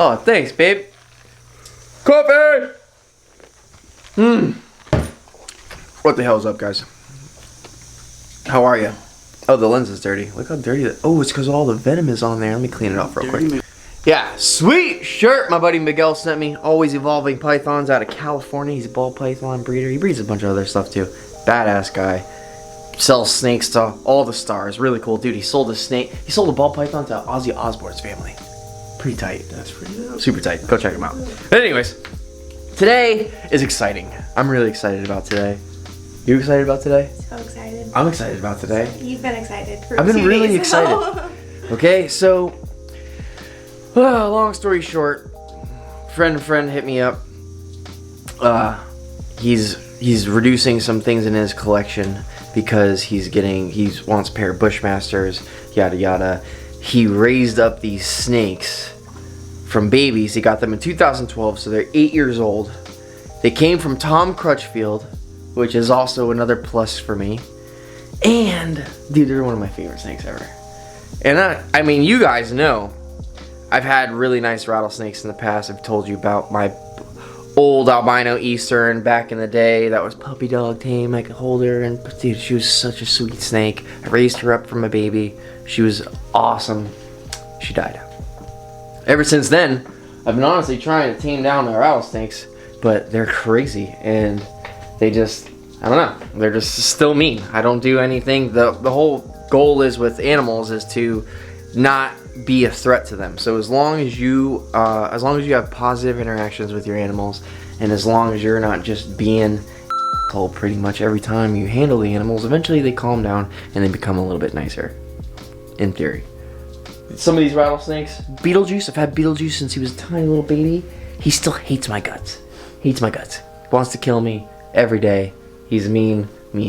Oh, thanks, babe. Coffee! What the hell's up, guys? How are you? Oh, the lens is dirty. Look how dirty that. Oh, it's because all the venom is on there. Let me clean it off real quick. Yeah, sweet shirt my buddy Miguel sent me. Always evolving pythons out of California. He's a ball python breeder. He breeds a bunch of other stuff too. Badass guy. Sells snakes to all the stars. Really cool dude. He sold a snake. He sold a ball python to Ozzy Osbourne's family. Pretty tight. That's pretty dope. Super tight. Go check him out. But anyways, today is exciting. I'm really excited about today. You excited about today? So excited. I'm excited about today. You've been excited for I've been 2 really days excited. now. Okay, so long story short, friend hit me up. He's reducing some things in his collection because he wants a pair of Bushmasters, yada yada. He raised up these snakes from babies. He got them in 2012, so they're 8 years old. They came from Tom Crutchfield, which is also another plus for me. And dude, they're one of my favorite snakes ever. And I mean, you guys know I've had really nice rattlesnakes in the past. I've told you about my old albino Eastern back in the day that was puppy dog tame. I could hold her, and dude, she was such a sweet snake. I raised her up from a baby. She was awesome. She died. Ever since then, I've been honestly trying to tame down the rattlesnakes, but they're crazy and they just, I don't know, they're just still mean. I don't do anything. The whole goal is with animals is to not be a threat to them. So as long as you have positive interactions with your animals, and as long as you're not just being cold pretty much every time you handle the animals, eventually they calm down and they become a little bit nicer, in theory. Some of these rattlesnakes, Beetlejuice, I've had Beetlejuice since he was a tiny little baby. He still hates my guts. Hates my guts. Wants to kill me every day. He's a mean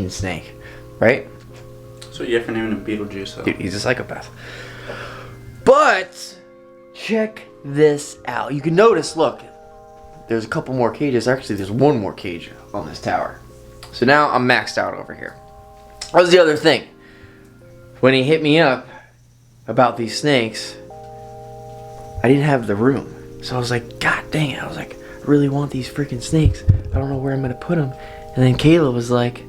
snake, right? So you have for naming him Beetlejuice, though. Dude, he's a psychopath. But check this out. You can notice, look, there's a couple more cages. Actually, there's one more cage on this tower. So now I'm maxed out over here. That was the other thing. When he hit me up about these snakes, I didn't have the room. So I was like, God dang it. I was like, I really want these freaking snakes. I don't know where I'm gonna put them. And then Kayla was like,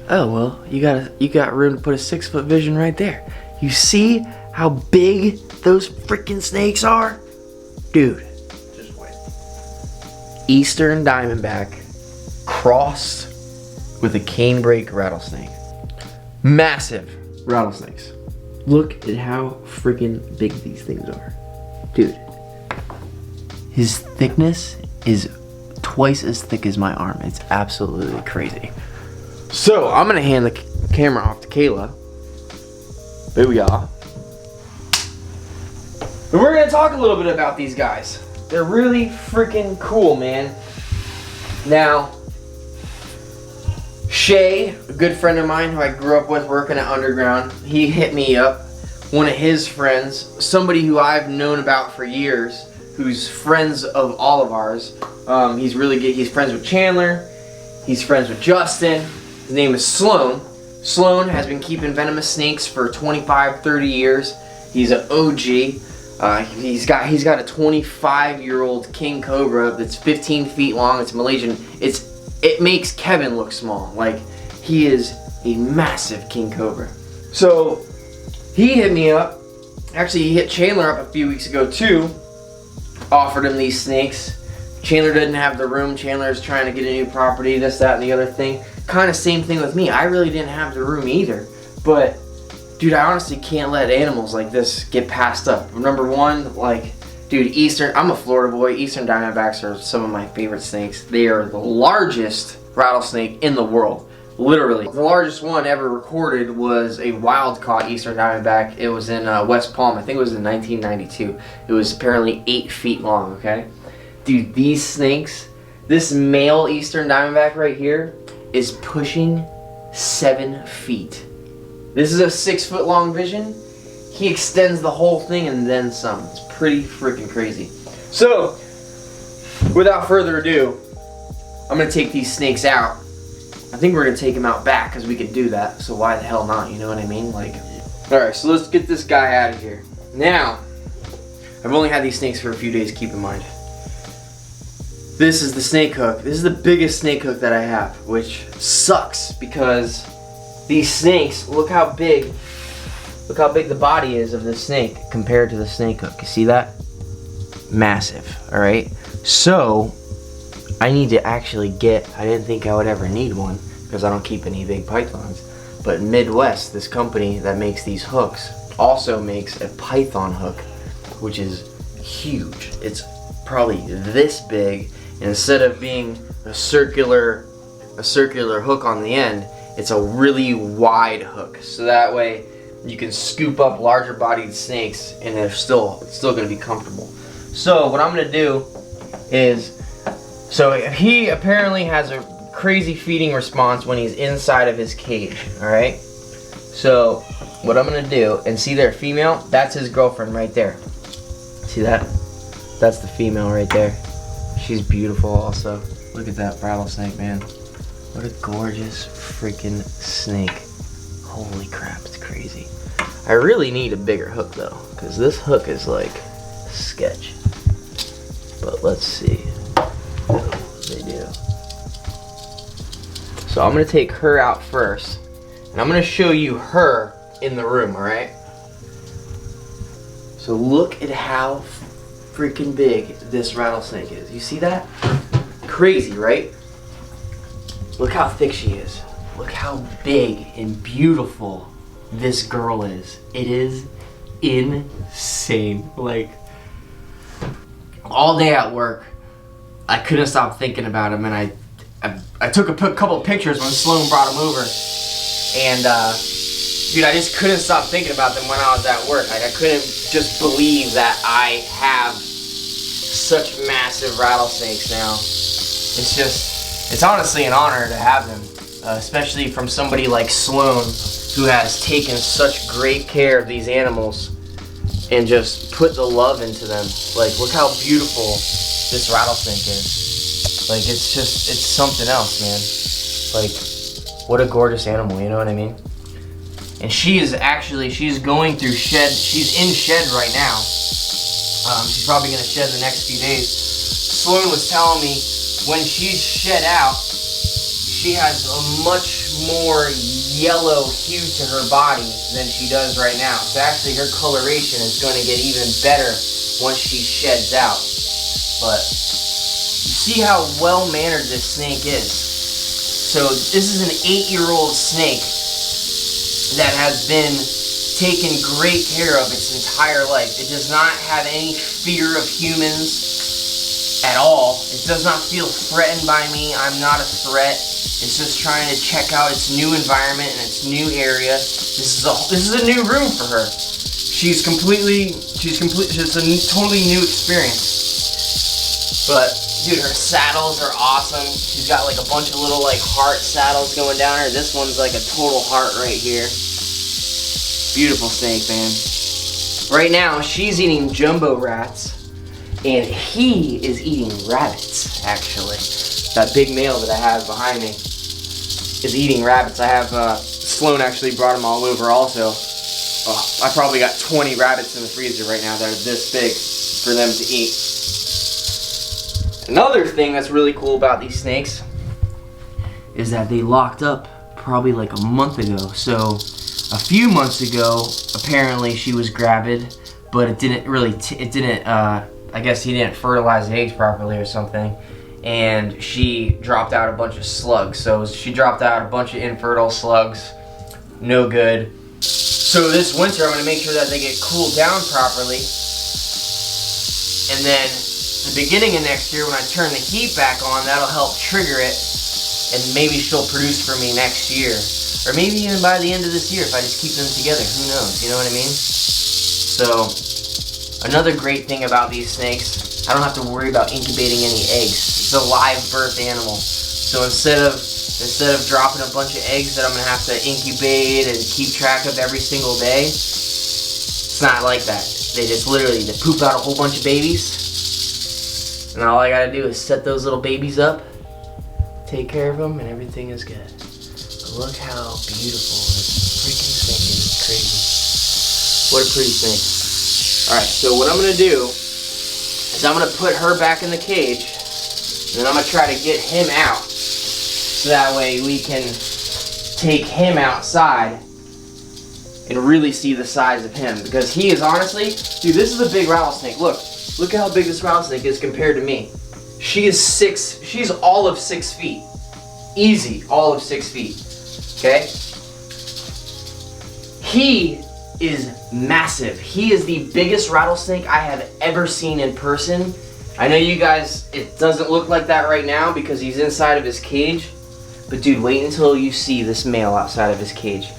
oh well, you got room to put a 6-foot vision right there. You see how big those freaking snakes are? Dude. Just wait. Eastern Diamondback crossed with a canebrake rattlesnake. Massive rattlesnakes. Look at how freaking big these things are. Dude. His thickness is twice as thick as my arm. It's absolutely crazy. So I'm gonna hand the camera off to Kayla. Here we are. And we're gonna talk a little bit about these guys. They're really freaking cool, man. Now, Shay, a good friend of mine who I grew up with working at Underground, he hit me up. One of his friends, somebody who I've known about for years, who's friends of all of ours. He's really good. He's friends with Chandler. He's friends with Justin. His name is Sloan. Sloan has been keeping venomous snakes for 25, 30 years. He's an OG. He's got a 25-year-old king cobra that's 15 feet long. It's Malaysian. It makes Kevin look small. Like, he is a massive king cobra. So he hit me up. Actually, he hit Chandler up a few weeks ago too. Offered him these snakes. Chandler didn't have the room. Chandler's trying to get a new property, this, that, and the other thing. Kind of same thing with me. I really didn't have the room either. But dude, I honestly can't let animals like this get passed up. Number one, like, dude, I'm a Florida boy. Eastern Diamondbacks are some of my favorite snakes. They are the largest rattlesnake in the world. Literally. The largest one ever recorded was a wild-caught Eastern Diamondback. It was in West Palm. I think it was in 1992. It was apparently 8 feet long, okay? Dude, these snakes, this male Eastern Diamondback right here is pushing 7 feet. This is a 6-foot long vision. He extends the whole thing and then some. It's pretty freaking crazy. So, without further ado, I'm gonna take these snakes out. I think we're gonna take him out back because we could do that. So why the hell not? You know what I mean? Like, all right. So let's get this guy out of here. Now, I've only had these snakes for a few days, keep in mind. This is the snake hook. This is the biggest snake hook that I have, which sucks because these snakes, look how big the body is of this snake compared to the snake hook. You see that? Massive, all right? So, I need to actually get, I didn't think I would ever need one because I don't keep any big pythons. But Midwest, this company that makes these hooks, also makes a python hook, which is huge. It's probably this big, and instead of being a circular hook on the end, it's a really wide hook. So that way you can scoop up larger bodied snakes and it's still gonna be comfortable. So what I'm gonna do is, so he apparently has a crazy feeding response when he's inside of his cage, all right? So what I'm gonna do, and see there, female, that's his girlfriend right there. See that? That's the female right there. She's beautiful also. Look at that rattlesnake, man. What a gorgeous freaking snake. Holy crap, it's crazy. I really need a bigger hook though, because this hook is like sketch. But let's see. They do. So I'm gonna take her out first, and I'm gonna show you her in the room, alright? So look at how freaking big this rattlesnake is. You see that? Crazy, right? Look how thick she is. Look how big and beautiful this girl is. It is insane. Like, all day at work, I couldn't stop thinking about him, and I took a couple pictures when Sloan brought him over, and dude, I just couldn't stop thinking about them when I was at work. Like, I couldn't just believe that I have such massive rattlesnakes now. It's honestly an honor to have them, especially from somebody like Sloan, who has taken such great care of these animals and just put the love into them. Like, look how beautiful this rattlesnake is. Like, it's something else, man. Like, what a gorgeous animal, you know what I mean? And she's going through shed. She's in shed right now. She's probably gonna shed the next few days. Sloan was telling me when she's shed out, she has a much more yellow hue to her body than she does right now. So actually her coloration is gonna get even better once she sheds out. But you see how well-mannered this snake is. So this is an 8-year-old snake that has been taken great care of its entire life. It does not have any fear of humans at all. It does not feel threatened by me. I'm not a threat. It's just trying to check out its new environment and its new area. This is a new room for her. It's a totally new experience. But dude, her saddles are awesome. She's got like a bunch of little like heart saddles going down her. This one's like a total heart right here. Beautiful snake, man. Right now, she's eating jumbo rats, and he is eating rabbits, actually. That big male that I have behind me is eating rabbits. I have, Sloan actually brought them all over also. I probably got 20 rabbits in the freezer right now that are this big for them to eat. Another thing that's really cool about these snakes is that they locked up probably like a month ago. So a few months ago, apparently she was gravid, but it didn't really, I guess he didn't fertilize the eggs properly or something, and she dropped out a bunch of slugs. So she dropped out a bunch of infertile slugs, no good. So this winter I'm gonna make sure that they get cooled down properly, and then the beginning of next year when I turn the heat back on, that'll help trigger it, and maybe she'll produce for me next year. Or maybe even by the end of this year if I just keep them together. Who knows? You know what I mean? So, another great thing about these snakes, I don't have to worry about incubating any eggs. It's a live birth animal. So instead of dropping a bunch of eggs that I'm going to have to incubate and keep track of every single day, it's not like that. They just literally poop out a whole bunch of babies. And all I got to do is set those little babies up, take care of them, and everything is good. Look how beautiful this freaking snake is. It's crazy. What a pretty snake. Alright, so what I'm going to do is I'm going to put her back in the cage, and then I'm going to try to get him out, so that way we can take him outside and really see the size of him, because he is honestly, dude, this is a big rattlesnake. Look how big this rattlesnake is compared to me. She's all of 6 feet. Easy, all of 6 feet. Okay? He is massive. He is the biggest rattlesnake I have ever seen in person. I know you guys, it doesn't look like that right now because he's inside of his cage. But dude, wait until you see this male outside of his cage.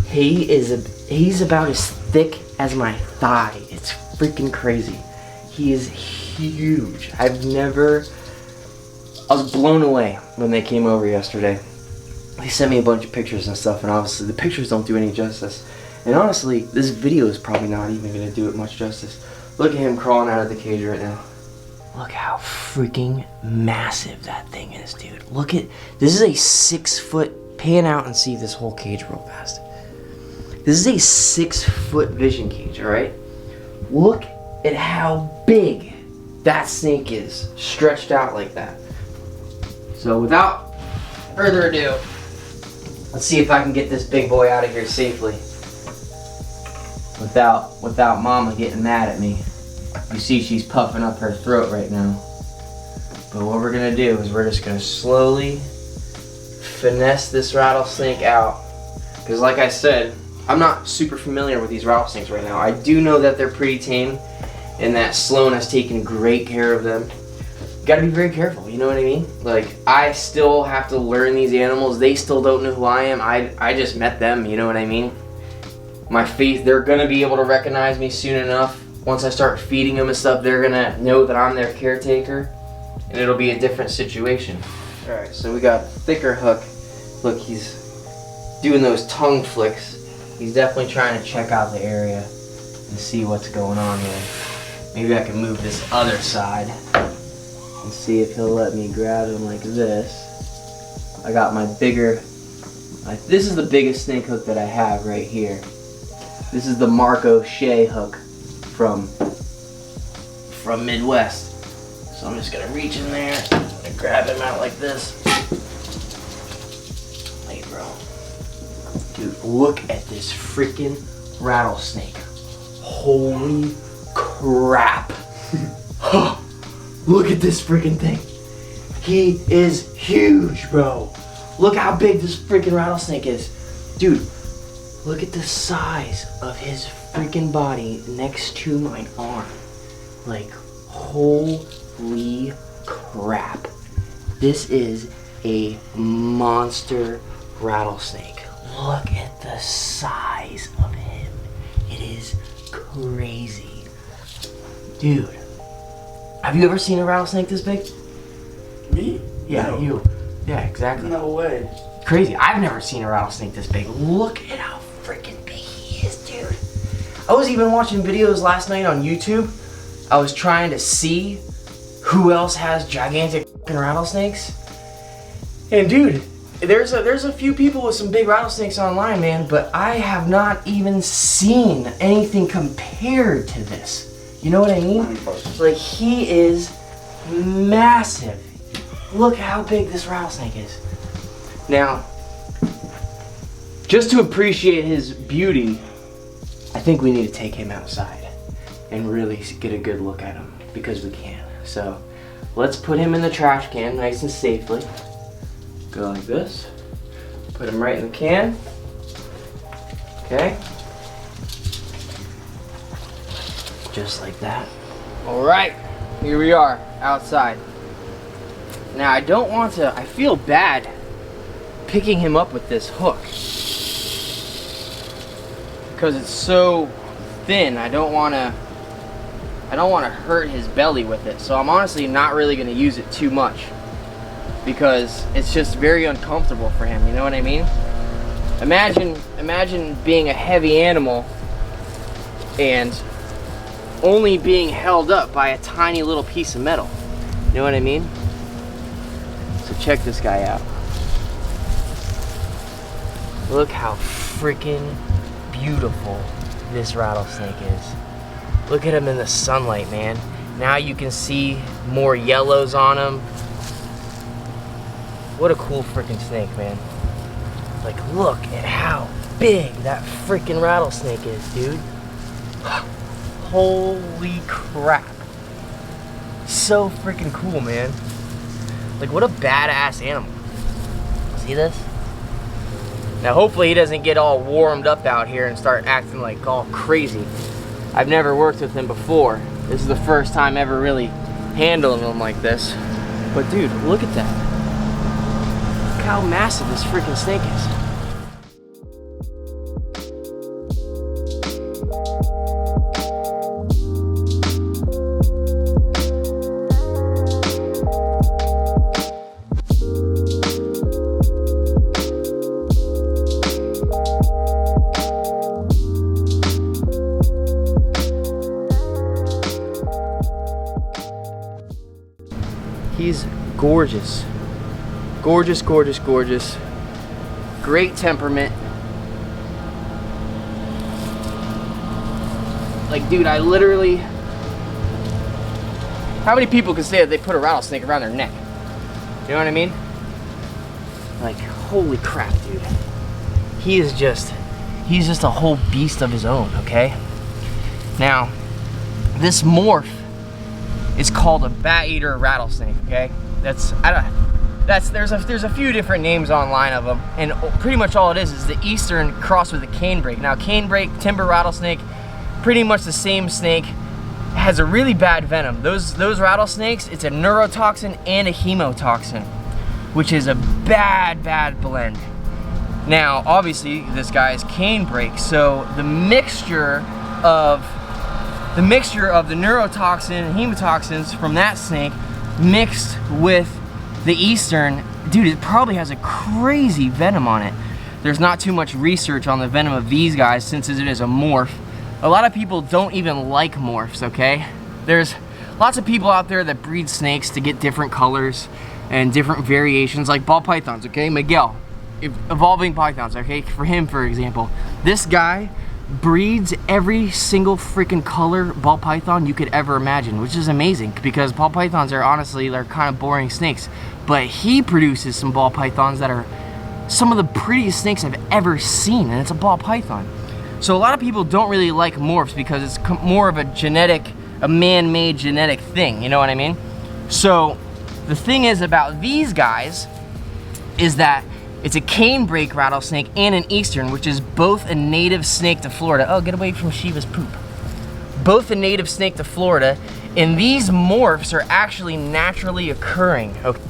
He's about as thick as my thigh. It's freaking crazy. He is huge. I was blown away when they came over yesterday. They sent me a bunch of pictures and stuff, and obviously the pictures don't do any justice. And honestly, this video is probably not even going to do it much justice. Look at him crawling out of the cage right now. Look how freaking massive that thing is, dude. Look at, this is a 6 foot, pan out and see this whole cage real fast. This is a 6 foot vision cage, alright? Look at how big that snake is, stretched out like that. So without further ado, let's see if I can get this big boy out of here safely. Without Mama getting mad at me. You see she's puffing up her throat right now. But what we're gonna do is we're just gonna slowly finesse this rattlesnake out. Because like I said, I'm not super familiar with these rattlesnakes right now. I do know that they're pretty tame and that Sloan has taken great care of them. You gotta be very careful, you know what I mean? Like, I still have to learn these animals. They still don't know who I am. I just met them, you know what I mean? My faith, they're gonna be able to recognize me soon enough. Once I start feeding them and stuff, they're gonna know that I'm their caretaker, and it'll be a different situation. All right, so we got thicker hook. Look, he's doing those tongue flicks. He's definitely trying to check out the area and see what's going on here. Maybe I can move this other side and see if he'll let me grab him like this. I got my bigger, this is the biggest snake hook that I have right here. This is the Mark O'Shea hook from Midwest. So I'm just gonna reach in there and grab him out like this. Hey bro. Dude, look at this freaking rattlesnake. Holy crap. Look at this freaking thing. He is huge, bro. Look how big this freaking rattlesnake is. Dude, look at the size of his freaking body next to my arm. Like, holy crap. This is a monster rattlesnake. Look at the size of him. It is crazy. Dude, have you ever seen a rattlesnake this big? Me? Yeah, No. you. Yeah, exactly. No way. Crazy. I've never seen a rattlesnake this big. Look at how freaking big he is, dude. I was even watching videos last night on YouTube. I was trying to see who else has gigantic fucking rattlesnakes. And dude, there's a few people with some big rattlesnakes online, man, but I have not even seen anything compared to this. You know what I mean? Like, he is massive. Look how big this rattlesnake is. Now, just to appreciate his beauty, I think we need to take him outside and really get a good look at him, because we can. So let's put him in the trash can nice and safely. Go like this. Put him right in the can. Okay. Just like that. All right, here we are outside. Now I don't want to, I feel bad picking him up with this hook because it's so thin. I don't want to hurt his belly with it. So I'm honestly not really going to use it too much because it's just very uncomfortable for him, you know what I mean? Imagine being a heavy animal and only being held up by a tiny little piece of metal. You know what I mean? So check this guy out. Look how freaking beautiful this rattlesnake is. Look at him in the sunlight, man. Now you can see more yellows on him. What a cool freaking snake, man. Like, look at how big that freaking rattlesnake is, dude. Holy crap. So freaking cool, man. Like, what a badass animal. See this? Now, hopefully he doesn't get all warmed up out here and start acting like all crazy. I've never worked with him before. This is the first time ever really handling him like this. But dude, look at that. Look how massive this freaking snake is. He's gorgeous. Gorgeous, gorgeous, gorgeous. Great temperament. Like, dude, I literally... How many people can say that they put a rattlesnake around their neck? You know what I mean? Like, holy crap, dude. He's just a whole beast of his own, okay? Now, this morph is called a bat eater rattlesnake, okay? There's a few different names online of them, and pretty much all it is the eastern crossed with a canebrake. Now, canebrake, timber rattlesnake, pretty much the same snake, has a really bad venom. Those rattlesnakes, it's a neurotoxin and a hemotoxin, which is a bad blend. Now, obviously, this guy is canebrake, so the mixture of the neurotoxin and hemotoxins from that snake mixed with the eastern, dude, it probably has a crazy venom on it. There's not too much research on the venom of these guys since it is a morph. A lot of people don't even like morphs, okay? There's lots of people out there that breed snakes to get different colors and different variations, like ball pythons, okay? Miguel, evolving pythons, okay? For him, for example, this guy breeds every single freaking color ball python you could ever imagine, which is amazing because ball pythons are honestly, they're kind of boring snakes, but he produces some ball pythons that are some of the prettiest snakes I've ever seen, and it's a ball python. So a lot of people don't really like morphs because it's more of a man-made genetic thing, you know what I mean? So the thing is about these guys is that it's a canebrake rattlesnake and an eastern, which is both a native snake to Florida. Oh, get away from Shiva's poop. Both a native snake to Florida, and these morphs are actually naturally occurring. Okay.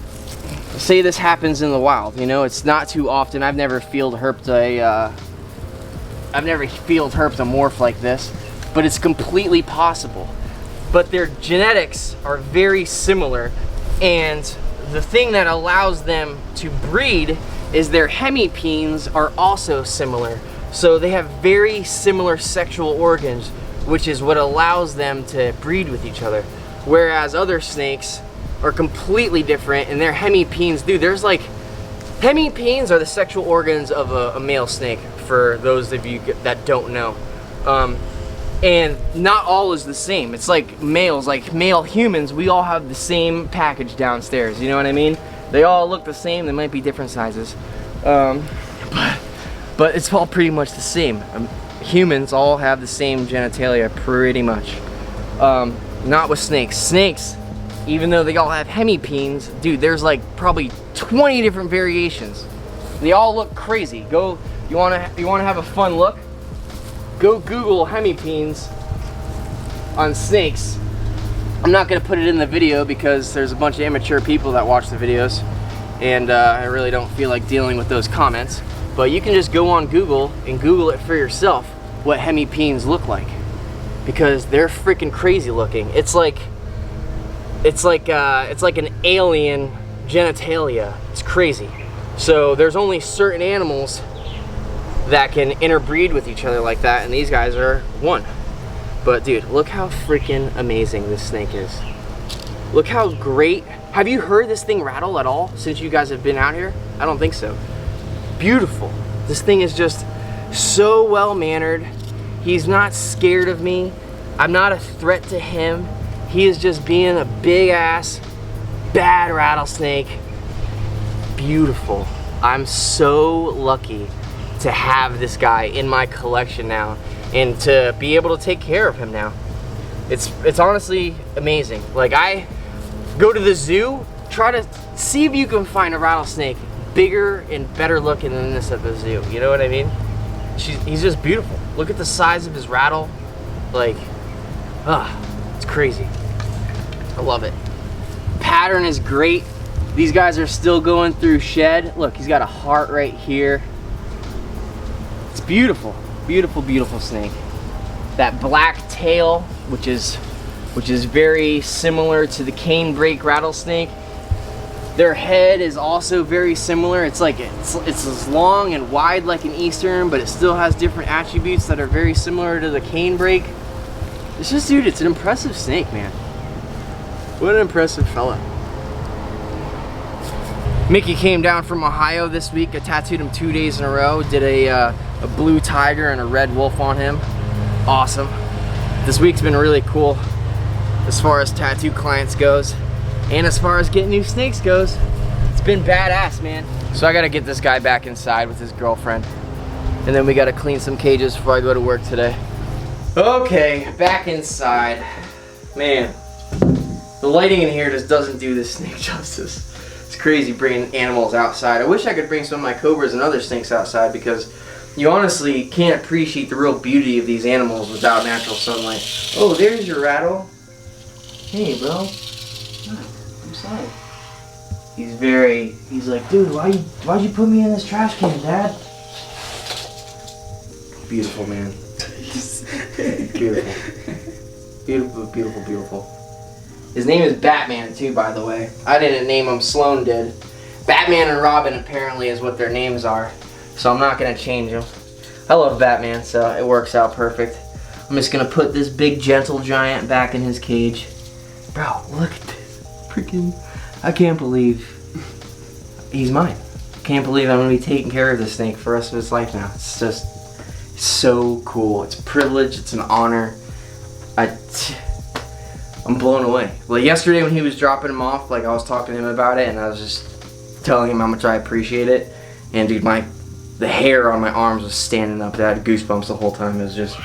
Say this happens in the wild, you know, it's not too often. I've never field herped a morph like this, but it's completely possible. But their genetics are very similar, and the thing that allows them to breed is their hemipenes are also similar. So they have very similar sexual organs, which is what allows them to breed with each other. Whereas other snakes are completely different, and their hemipenes, dude, there's like, hemipenes are the sexual organs of a male snake, for those of you that don't know. And not all is the same. It's like males, like male humans, we all have the same package downstairs, you know what I mean? They all look the same, they might be different sizes. But it's all pretty much the same. Humans all have the same genitalia, pretty much. Not with snakes. Snakes, even though they all have hemipenes, dude, there's like probably 20 different variations. They all look crazy. You wanna have a fun look? Go Google hemipenes on snakes. I'm not gonna put it in the video because there's a bunch of immature people that watch the videos, and I really don't feel like dealing with those comments. But you can just go on Google and Google it for yourself what hemipenes look like, because they're freaking crazy looking. It's like an alien genitalia. It's crazy. So there's only certain animals that can interbreed with each other like that, and these guys are one. But dude, look how freaking amazing this snake is. Look how great. Have you heard this thing rattle at all since you guys have been out here? I don't think so. Beautiful. This thing is just so well mannered. He's not scared of me. I'm not a threat to him. He is just being a big ass, bad rattlesnake. Beautiful. I'm so lucky to have this guy in my collection now and to be able to take care of him now. It's honestly amazing. Like, I go to the zoo, try to see if you can find a rattlesnake bigger and better looking than this at the zoo. You know what I mean? He's just beautiful. Look at the size of his rattle. Like, it's crazy. I love it. Pattern is great. These guys are still going through shed. Look, he's got a heart right here. It's beautiful, beautiful, beautiful snake. That black tail, which is very similar to the canebrake rattlesnake. Their head is also very similar. It's like it's as long and wide like an eastern, but it still has different attributes that are very similar to the canebrake. It's just, dude, it's an impressive snake, man. What an impressive fella. Mickey came down from Ohio this week. I tattooed him 2 days in a row. Did a blue tiger and a red wolf on him. Awesome. This week's been really cool as far as tattoo clients goes. And as far as getting new snakes goes, it's been badass, man. So I gotta get this guy back inside with his girlfriend. And then we gotta clean some cages before I go to work today. Okay, back inside. Man, the lighting in here just doesn't do this snake justice. It's crazy bringing animals outside. I wish I could bring some of my cobras and other snakes outside, because you honestly can't appreciate the real beauty of these animals without natural sunlight. Oh, there's your rattle. Hey, bro. I'm sorry. He's like, dude, why'd you put me in this trash can, Dad? Beautiful, man. Beautiful. Beautiful, beautiful, beautiful. His name is Batman too, by the way. I didn't name him, Sloan did. Batman and Robin apparently is what their names are, so I'm not gonna change them. I love Batman, so it works out perfect. I'm just gonna put this big gentle giant back in his cage. Bro, look at this. Freaking, I can't believe he's mine. Can't believe I'm gonna be taking care of this snake for the rest of his life now. It's just so cool. It's a privilege, it's an honor. I'm blown away. Like yesterday when he was dropping him off, like I was talking to him about it and I was just telling him how much I appreciate it. And dude, the hair on my arms was standing up. I had goosebumps the whole time. It was just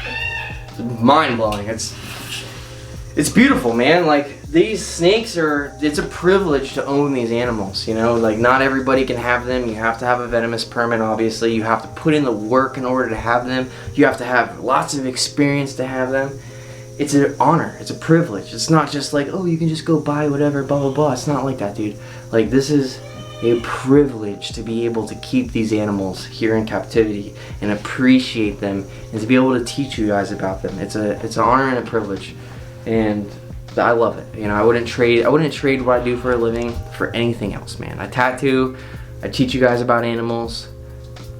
mind-blowing. It's beautiful, man. Like, these snakes it's a privilege to own these animals, you know? Like, not everybody can have them. You have to have a venomous permit, obviously. You have to put in the work in order to have them. You have to have lots of experience to have them. It's an honor. It's a privilege. It's not just like, oh, you can just go buy whatever, blah, blah, blah. It's not like that, dude. Like, this is a privilege to be able to keep these animals here in captivity and appreciate them and to be able to teach you guys about them. It's an honor and a privilege, and I love it. You know, I wouldn't trade what I do for a living for anything else, man. I tattoo, I teach you guys about animals.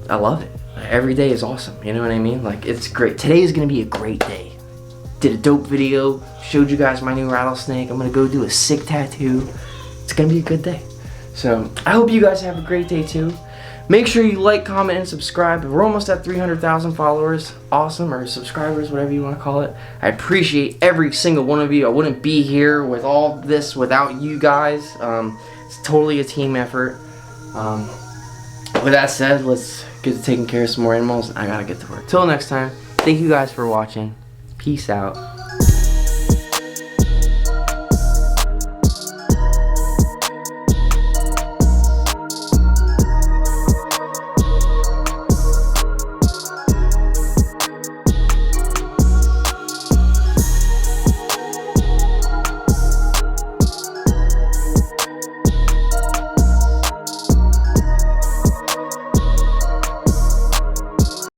I love it. Every day is awesome. You know what I mean? Like, it's great. Today is gonna be a great day. Did a dope video, showed you guys my new rattlesnake. I'm gonna go do a sick tattoo. It's gonna be a good day. So I hope you guys have a great day too. Make sure you like, comment, and subscribe. We're almost at 300,000 followers. Awesome, or subscribers, whatever you want to call it. I appreciate every single one of you. I wouldn't be here with all this without you guys. It's totally a team effort. With that said, let's get to taking care of some more animals. I gotta get to work. Till next time, thank you guys for watching. Peace out.